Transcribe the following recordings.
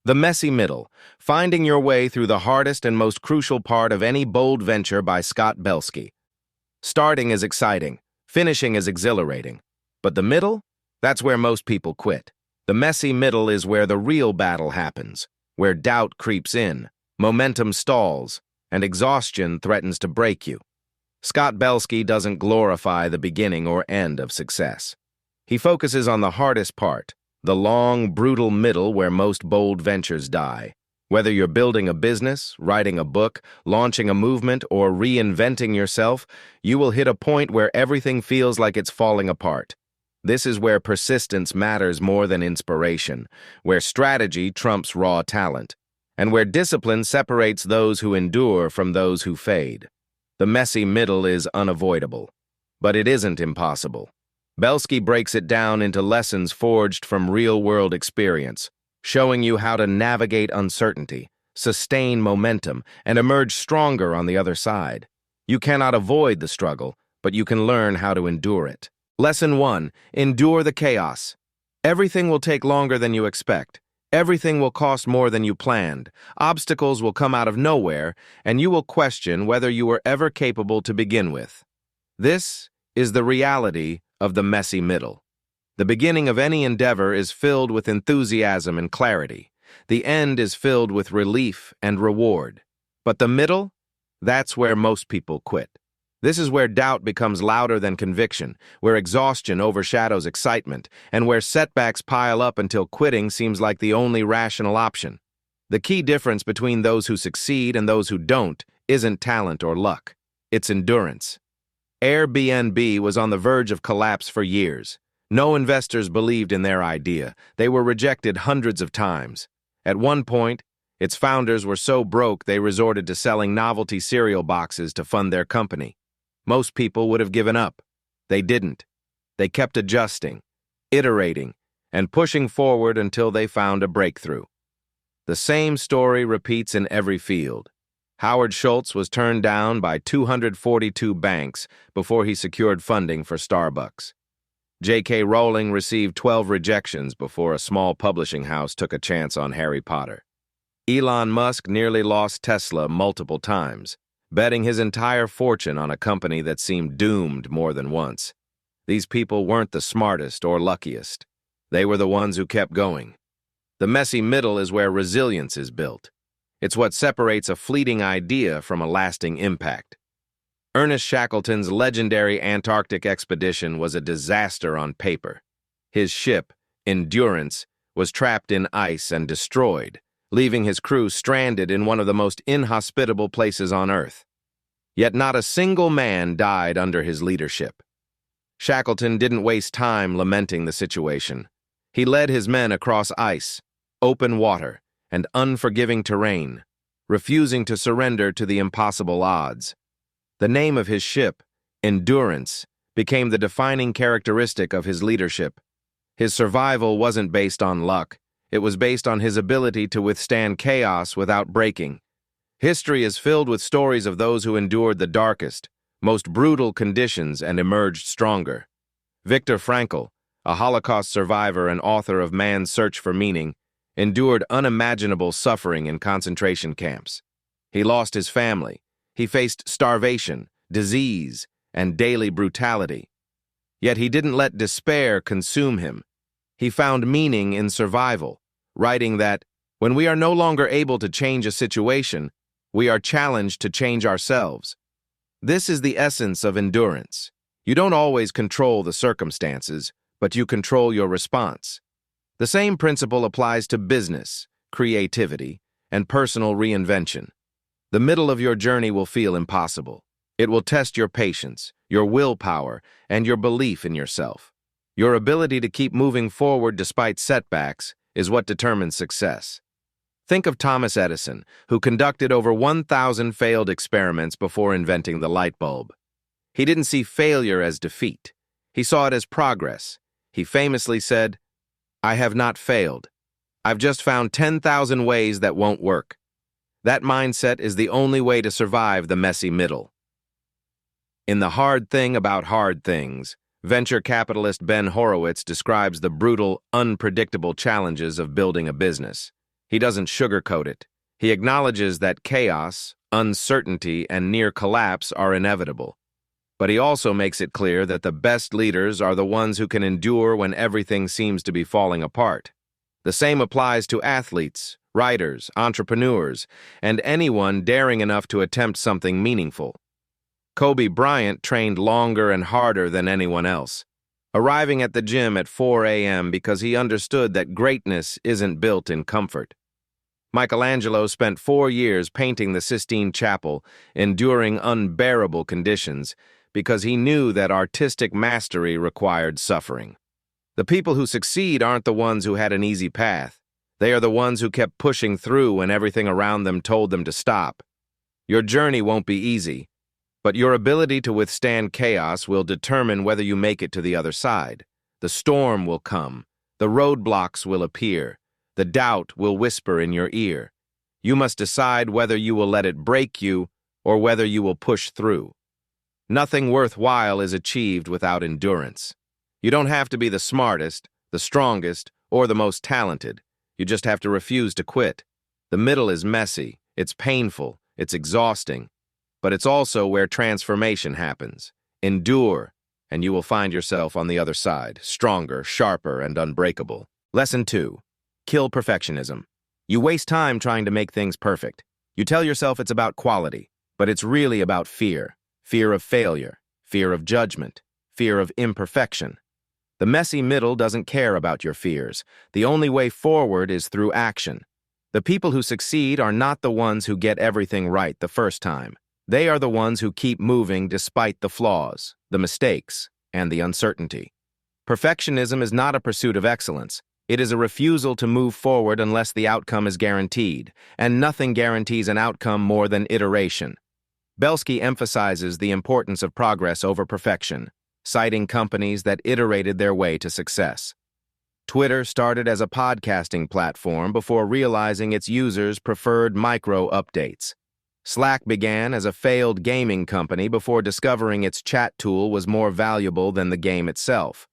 The messy middle, finding your way through the hardest and most crucial part of any bold venture by Scott Belsky. Starting is exciting, finishing is exhilarating. But the middle? That's where most people quit. The messy middle is where the real battle happens, where doubt creeps in, momentum stalls, and exhaustion threatens to break you. Scott Belsky doesn't glorify the beginning or end of success. He focuses on the hardest part, the long, brutal middle where most bold ventures die. Whether you're building a business, writing a book, launching a movement, or reinventing yourself, you will hit a point where everything feels like it's falling apart. This is where persistence matters more than inspiration, where strategy trumps raw talent, and where discipline separates those who endure from those who fade. The messy middle is unavoidable, but it isn't impossible. Belsky breaks it down into lessons forged from real-world experience, showing you how to navigate uncertainty, sustain momentum, and emerge stronger on the other side. You cannot avoid the struggle, but you can learn how to endure it. Lesson 1. Endure the chaos. Everything will take longer than you expect. Everything will cost more than you planned. Obstacles will come out of nowhere, and you will question whether you were ever capable to begin with. This is the reality of the messy middle. The beginning of any endeavor is filled with enthusiasm and clarity. The end is filled with relief and reward. But the middle? That's where most people quit. This is where doubt becomes louder than conviction, where exhaustion overshadows excitement, and where setbacks pile up until quitting seems like the only rational option. The key difference between those who succeed and those who don't isn't talent or luck. It's endurance. Airbnb was on the verge of collapse for years. No investors believed in their idea. They were rejected hundreds of times. At one point, its founders were so broke they resorted to selling novelty cereal boxes to fund their company. Most people would have given up. They didn't. They kept adjusting, iterating, and pushing forward until they found a breakthrough. The same story repeats in every field. Howard Schultz was turned down by 242 banks before he secured funding for Starbucks. J.K. Rowling received 12 rejections before a small publishing house took a chance on Harry Potter. Elon Musk nearly lost Tesla multiple times, betting his entire fortune on a company that seemed doomed more than once. These people weren't the smartest or luckiest. They were the ones who kept going. The messy middle is where resilience is built. It's what separates a fleeting idea from a lasting impact. Ernest Shackleton's legendary Antarctic expedition was a disaster on paper. His ship, Endurance, was trapped in ice and destroyed, leaving his crew stranded in one of the most inhospitable places on Earth. Yet not a single man died under his leadership. Shackleton didn't waste time lamenting the situation. He led his men across ice, open water, and unforgiving terrain, refusing to surrender to the impossible odds. The name of his ship, Endurance, became the defining characteristic of his leadership. His survival wasn't based on luck. It was based on his ability to withstand chaos without breaking. History is filled with stories of those who endured the darkest, most brutal conditions and emerged stronger. Viktor Frankl, a Holocaust survivor and author of Man's Search for Meaning, endured unimaginable suffering in concentration camps. He lost his family. He faced starvation, disease, and daily brutality. Yet he didn't let despair consume him. He found meaning in survival, writing that, "When we are no longer able to change a situation, we are challenged to change ourselves." This is the essence of endurance. You don't always control the circumstances, but you control your response. The same principle applies to business, creativity, and personal reinvention. The middle of your journey will feel impossible. It will test your patience, your willpower, and your belief in yourself. Your ability to keep moving forward despite setbacks is what determines success. Think of Thomas Edison, who conducted over 1,000 failed experiments before inventing the light bulb. He didn't see failure as defeat. He saw it as progress. He famously said, "I have not failed. I've just found 10,000 ways that won't work." That mindset is the only way to survive the messy middle. In The Hard Thing About Hard Things, venture capitalist Ben Horowitz describes the brutal, unpredictable challenges of building a business. He doesn't sugarcoat it. He acknowledges that chaos, uncertainty, and near collapse are inevitable. But he also makes it clear that the best leaders are the ones who can endure when everything seems to be falling apart. The same applies to athletes, writers, entrepreneurs, and anyone daring enough to attempt something meaningful. Kobe Bryant trained longer and harder than anyone else, arriving at the gym at 4 a.m. because he understood that greatness isn't built in comfort. Michelangelo spent 4 years painting the Sistine Chapel, enduring unbearable conditions, because he knew that artistic mastery required suffering. The people who succeed aren't the ones who had an easy path. They are the ones who kept pushing through when everything around them told them to stop. Your journey won't be easy, but your ability to withstand chaos will determine whether you make it to the other side. The storm will come. The roadblocks will appear. The doubt will whisper in your ear. You must decide whether you will let it break you or whether you will push through. Nothing worthwhile is achieved without endurance. You don't have to be the smartest, the strongest, or the most talented. You just have to refuse to quit. The middle is messy, it's painful, it's exhausting, but it's also where transformation happens. Endure, and you will find yourself on the other side, stronger, sharper, and unbreakable. Lesson 2. Kill perfectionism. You waste time trying to make things perfect. You tell yourself it's about quality, but it's really about fear. Fear of failure, fear of judgment, fear of imperfection. The messy middle doesn't care about your fears. The only way forward is through action. The people who succeed are not the ones who get everything right the first time. They are the ones who keep moving despite the flaws, the mistakes, and the uncertainty. Perfectionism is not a pursuit of excellence. It is a refusal to move forward unless the outcome is guaranteed, and nothing guarantees an outcome more than iteration. Belsky emphasizes the importance of progress over perfection, citing companies that iterated their way to success. Twitter started as a podcasting platform before realizing its users preferred micro-updates. Slack began as a failed gaming company before discovering its chat tool was more valuable than the game itself.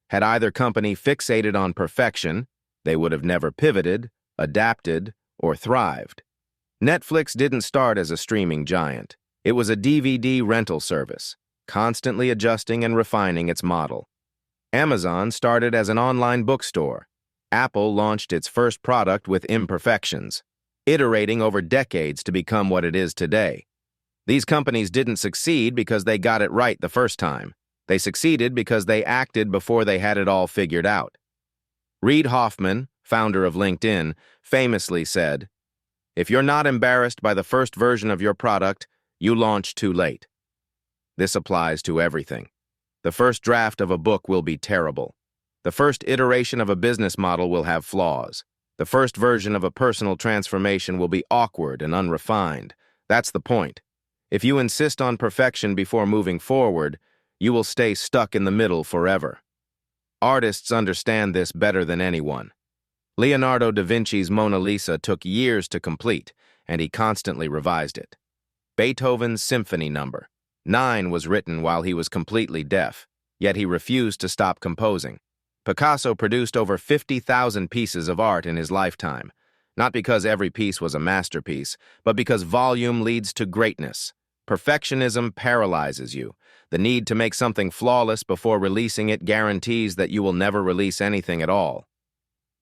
Had either company fixated on perfection, they would have never pivoted, adapted, or thrived. Netflix didn't start as a streaming giant. It was a DVD rental service, constantly adjusting and refining its model. Amazon started as an online bookstore. Apple launched its first product with imperfections, iterating over decades to become what it is today. These companies didn't succeed because they got it right the first time. They succeeded because they acted before they had it all figured out. Reid Hoffman, founder of LinkedIn, famously said, "If you're not embarrassed by the first version of your product, you launch too late." This applies to everything. The first draft of a book will be terrible. The first iteration of a business model will have flaws. The first version of a personal transformation will be awkward and unrefined. That's the point. If you insist on perfection before moving forward, you will stay stuck in the middle forever. Artists understand this better than anyone. Leonardo da Vinci's Mona Lisa took years to complete, and he constantly revised it. Beethoven's Symphony No. 9 was written while he was completely deaf, yet he refused to stop composing. Picasso produced over 50,000 pieces of art in his lifetime, not because every piece was a masterpiece, but because volume leads to greatness. Perfectionism paralyzes you. The need to make something flawless before releasing it guarantees that you will never release anything at all.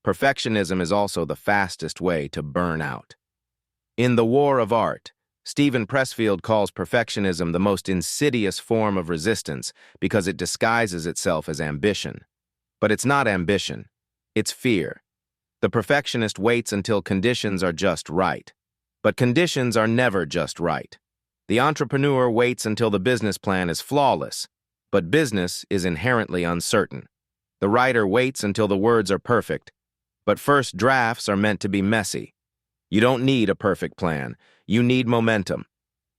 Perfectionism is also the fastest way to burn out. In The War of Art, Stephen Pressfield calls perfectionism the most insidious form of resistance because it disguises itself as ambition. But it's not ambition, it's fear. The perfectionist waits until conditions are just right. But conditions are never just right. The entrepreneur waits until the business plan is flawless, but business is inherently uncertain. The writer waits until the words are perfect, but first drafts are meant to be messy. You don't need a perfect plan. You need momentum.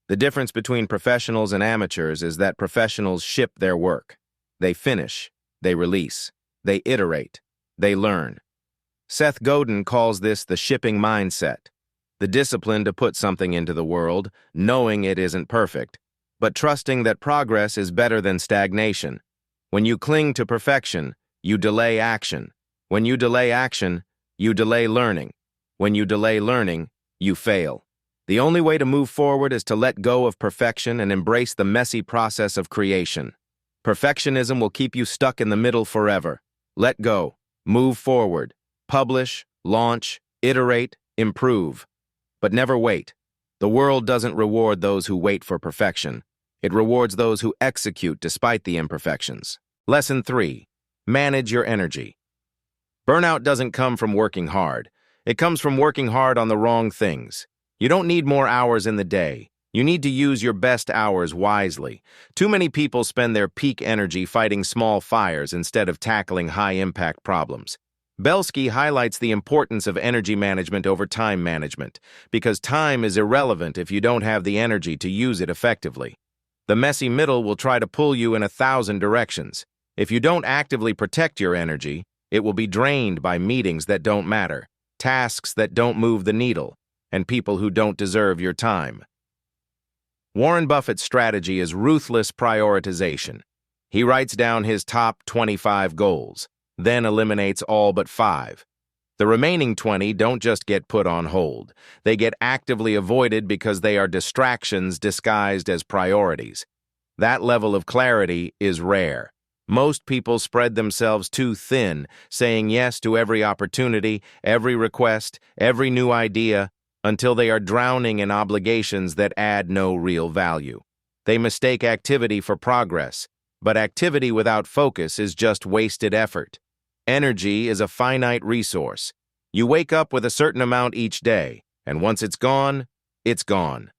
The difference between professionals and amateurs is that professionals ship their work. They finish, they release, they iterate, they learn. Seth Godin calls this the shipping mindset, the discipline to put something into the world, knowing it isn't perfect, but trusting that progress is better than stagnation. When you cling to perfection, you delay action. When you delay action, you delay learning. When you delay learning, you fail. The only way to move forward is to let go of perfection and embrace the messy process of creation. Perfectionism will keep you stuck in the middle forever. Let go. Move forward. Publish, launch, iterate, improve. But never wait. The world doesn't reward those who wait for perfection. It rewards those who execute despite the imperfections. Lesson 3. Manage your energy. Burnout doesn't come from working hard. It comes from working hard on the wrong things. You don't need more hours in the day. You need to use your best hours wisely. Too many people spend their peak energy fighting small fires instead of tackling high-impact problems. Belsky highlights the importance of energy management over time management, because time is irrelevant if you don't have the energy to use it effectively. The messy middle will try to pull you in 1,000 directions. If you don't actively protect your energy, it will be drained by meetings that don't matter, tasks that don't move the needle, and people who don't deserve your time. Warren Buffett's strategy is ruthless prioritization. He writes down his top 25 goals, then eliminates all but 5. The remaining 20 don't just get put on hold. They get actively avoided because they are distractions disguised as priorities. That level of clarity is rare. Most people spread themselves too thin, saying yes to every opportunity, every request, every new idea, until they are drowning in obligations that add no real value. They mistake activity for progress, but activity without focus is just wasted effort. Energy is a finite resource. You wake up with a certain amount each day, and once it's gone, it's gone.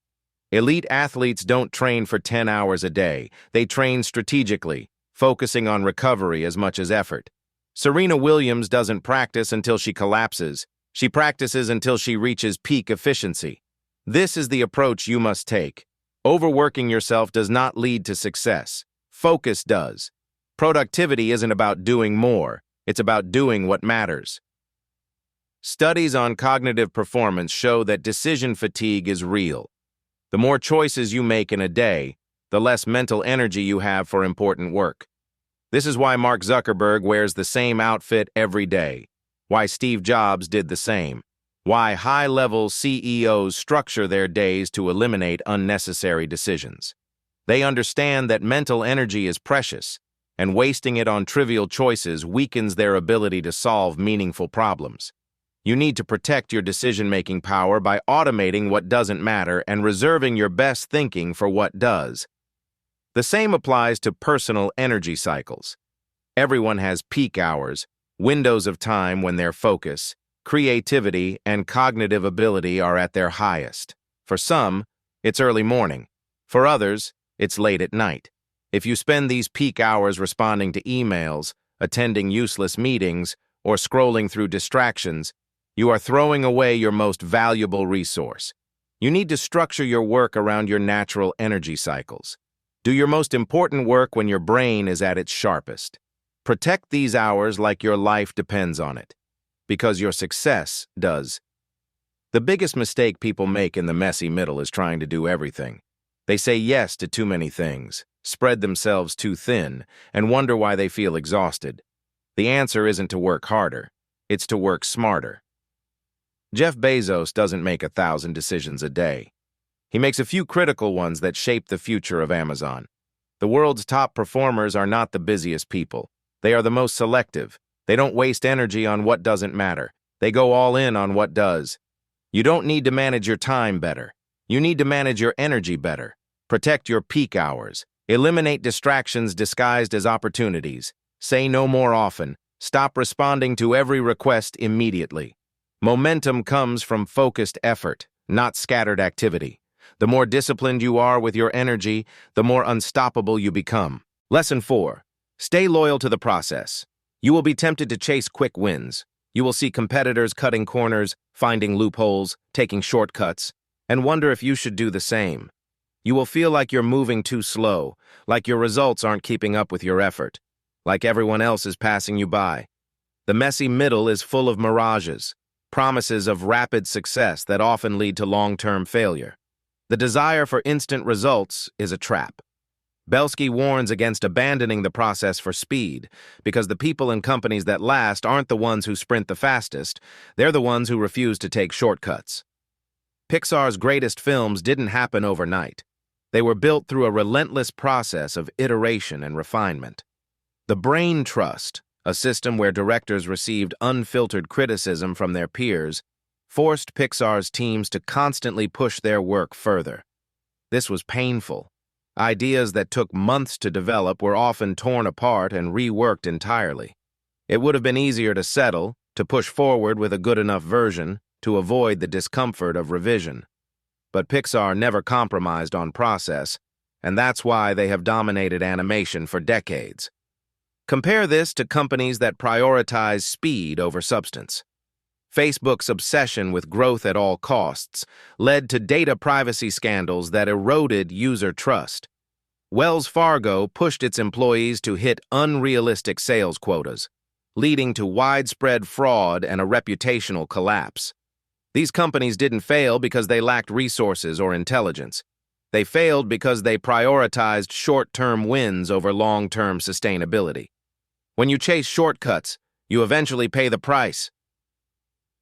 Elite athletes don't train for 10 hours a day. They train strategically, focusing on recovery as much as effort. Serena Williams doesn't practice until she collapses. She practices until she reaches peak efficiency. This is the approach you must take. Overworking yourself does not lead to success. Focus does. Productivity isn't about doing more. It's about doing what matters. Studies on cognitive performance show that decision fatigue is real. The more choices you make in a day, the less mental energy you have for important work. This is why Mark Zuckerberg wears the same outfit every day, why Steve Jobs did the same, why high-level CEOs structure their days to eliminate unnecessary decisions. They understand that mental energy is precious, and wasting it on trivial choices weakens their ability to solve meaningful problems. You need to protect your decision-making power by automating what doesn't matter and reserving your best thinking for what does. The same applies to personal energy cycles. Everyone has peak hours, windows of time when their focus, creativity, and cognitive ability are at their highest. For some, it's early morning. For others, it's late at night. If you spend these peak hours responding to emails, attending useless meetings, or scrolling through distractions, you are throwing away your most valuable resource. You need to structure your work around your natural energy cycles. Do your most important work when your brain is at its sharpest. Protect these hours like your life depends on it, because your success does. The biggest mistake people make in the messy middle is trying to do everything. They say yes to too many things, spread themselves too thin, and wonder why they feel exhausted. The answer isn't to work harder, it's to work smarter. Jeff Bezos doesn't make 1,000 decisions a day. He makes a few critical ones that shape the future of Amazon. The world's top performers are not the busiest people. They are the most selective. They don't waste energy on what doesn't matter. They go all in on what does. You don't need to manage your time better. You need to manage your energy better. Protect your peak hours. Eliminate distractions disguised as opportunities. Say no more often. Stop responding to every request immediately. Momentum comes from focused effort, not scattered activity. The more disciplined you are with your energy, the more unstoppable you become. Lesson 4. Stay loyal to the process. You will be tempted to chase quick wins. You will see competitors cutting corners, finding loopholes, taking shortcuts, and wonder if you should do the same. You will feel like you're moving too slow, like your results aren't keeping up with your effort, like everyone else is passing you by. The messy middle is full of mirages, promises of rapid success that often lead to long-term failure. The desire for instant results is a trap. Belsky warns against abandoning the process for speed, because the people and companies that last aren't the ones who sprint the fastest, they're the ones who refuse to take shortcuts. Pixar's greatest films didn't happen overnight. They were built through a relentless process of iteration and refinement. The Brain Trust, a system where directors received unfiltered criticism from their peers, forced Pixar's teams to constantly push their work further. This was painful. Ideas that took months to develop were often torn apart and reworked entirely. It would have been easier to settle, to push forward with a good enough version, to avoid the discomfort of revision. But Pixar never compromised on process, and that's why they have dominated animation for decades. Compare this to companies that prioritize speed over substance. Facebook's obsession with growth at all costs led to data privacy scandals that eroded user trust. Wells Fargo pushed its employees to hit unrealistic sales quotas, leading to widespread fraud and a reputational collapse. These companies didn't fail because they lacked resources or intelligence. They failed because they prioritized short-term wins over long-term sustainability. When you chase shortcuts, you eventually pay the price.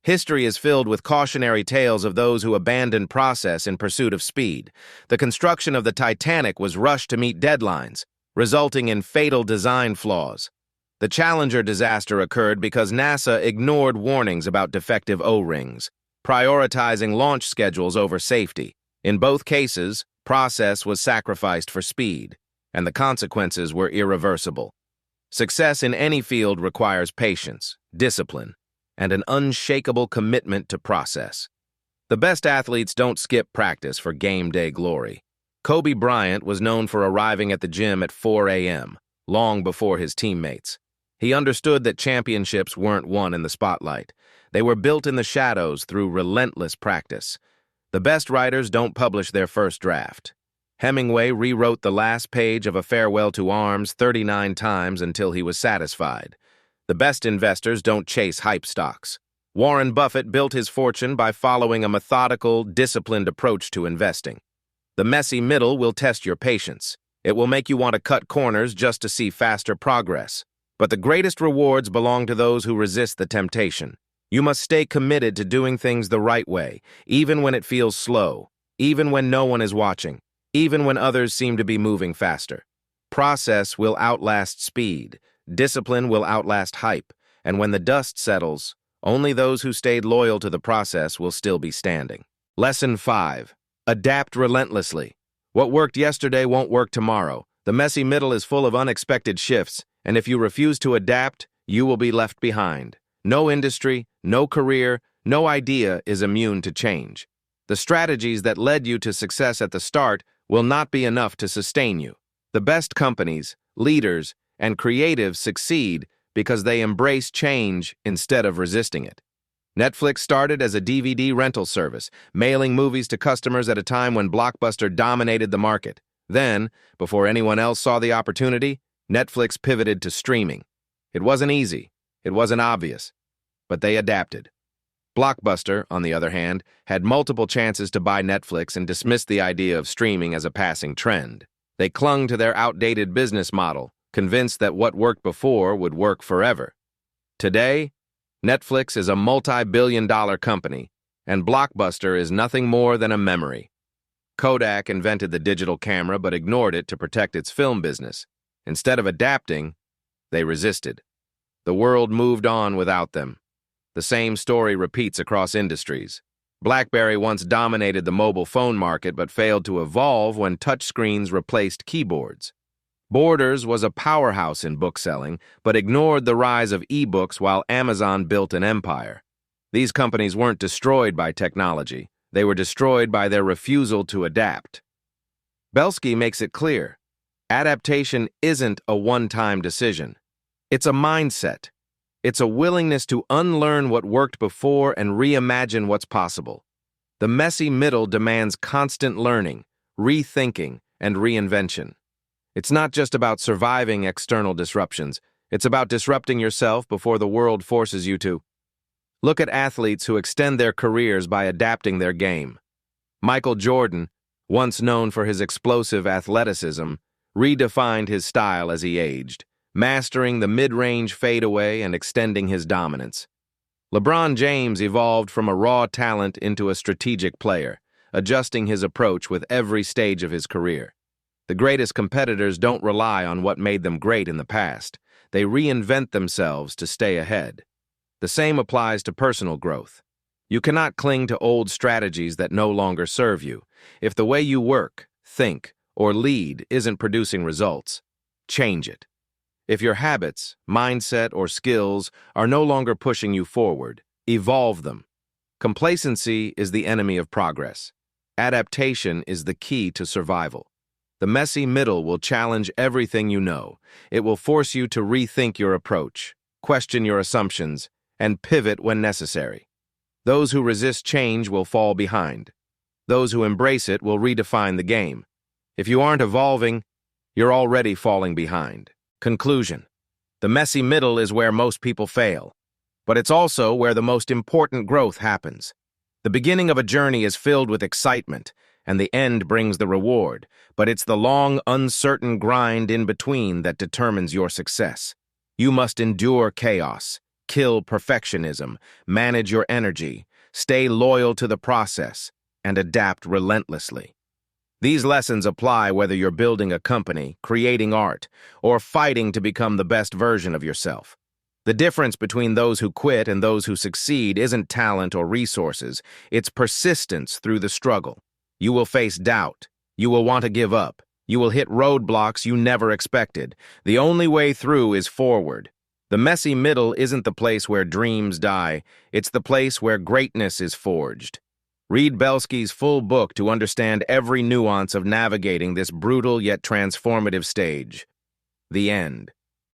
History is filled with cautionary tales of those who abandoned process in pursuit of speed. The construction of the Titanic was rushed to meet deadlines, resulting in fatal design flaws. The Challenger disaster occurred because NASA ignored warnings about defective O-rings, prioritizing launch schedules over safety. In both cases, process was sacrificed for speed, and the consequences were irreversible. Success in any field requires patience, discipline, and an unshakable commitment to process. The best athletes don't skip practice for game day glory. Kobe Bryant was known for arriving at the gym at 4 a.m., long before his teammates. He understood that championships weren't won in the spotlight. They were built in the shadows through relentless practice. The best writers don't publish their first draft. Hemingway rewrote the last page of A Farewell to Arms 39 times until he was satisfied. The best investors don't chase hype stocks. Warren Buffett built his fortune by following a methodical, disciplined approach to investing. The messy middle will test your patience. It will make you want to cut corners just to see faster progress. But the greatest rewards belong to those who resist the temptation. You must stay committed to doing things the right way, even when it feels slow, even when no one is watching, even when others seem to be moving faster. Process will outlast speed. Discipline will outlast hype, and when the dust settles, only those who stayed loyal to the process will still be standing. Lesson 5. Adapt relentlessly. What worked yesterday won't work tomorrow. The messy middle is full of unexpected shifts, and if you refuse to adapt, you will be left behind. No industry, no career, no idea is immune to change. The strategies that led you to success at the start will not be enough to sustain you. The best companies, leaders, and creatives succeed because they embrace change instead of resisting it. Netflix started as a DVD rental service, mailing movies to customers at a time when Blockbuster dominated the market. Then, before anyone else saw the opportunity, Netflix pivoted to streaming. It wasn't easy, it wasn't obvious, but they adapted. Blockbuster, on the other hand, had multiple chances to buy Netflix and dismissed the idea of streaming as a passing trend. They clung to their outdated business model, convinced that what worked before would work forever. Today, Netflix is a multi-billion-dollar company, and Blockbuster is nothing more than a memory. Kodak invented the digital camera but ignored it to protect its film business. Instead of adapting, they resisted. The world moved on without them. The same story repeats across industries. BlackBerry once dominated the mobile phone market but failed to evolve when touchscreens replaced keyboards. Borders was a powerhouse in bookselling, but ignored the rise of e-books while Amazon built an empire. These companies weren't destroyed by technology. They were destroyed by their refusal to adapt. Belsky makes it clear. Adaptation isn't a one-time decision. It's a mindset. It's a willingness to unlearn what worked before and reimagine what's possible. The messy middle demands constant learning, rethinking, and reinvention. It's not just about surviving external disruptions. It's about disrupting yourself before the world forces you to. Look at athletes who extend their careers by adapting their game. Michael Jordan, once known for his explosive athleticism, redefined his style as he aged, mastering the mid-range fadeaway and extending his dominance. LeBron James evolved from a raw talent into a strategic player, adjusting his approach with every stage of his career. The greatest competitors don't rely on what made them great in the past. They reinvent themselves to stay ahead. The same applies to personal growth. You cannot cling to old strategies that no longer serve you. If the way you work, think, or lead isn't producing results, change it. If your habits, mindset, or skills are no longer pushing you forward, evolve them. Complacency is the enemy of progress. Adaptation is the key to survival. The messy middle will challenge everything you know. It will force you to rethink your approach, question your assumptions, and pivot when necessary. Those who resist change will fall behind. Those who embrace it will redefine the game. If you aren't evolving, you're already falling behind. Conclusion: the messy middle is where most people fail, but it's also where the most important growth happens. The beginning of a journey is filled with excitement, and the end brings the reward, but it's the long, uncertain grind in between that determines your success. You must endure chaos, kill perfectionism, manage your energy, stay loyal to the process, and adapt relentlessly. These lessons apply whether you're building a company, creating art, or fighting to become the best version of yourself. The difference between those who quit and those who succeed isn't talent or resources, it's persistence through the struggle. You will face doubt. You will want to give up. You will hit roadblocks you never expected. The only way through is forward. The messy middle isn't the place where dreams die, it's the place where greatness is forged. Read Belsky's full book to understand every nuance of navigating this brutal yet transformative stage. The end.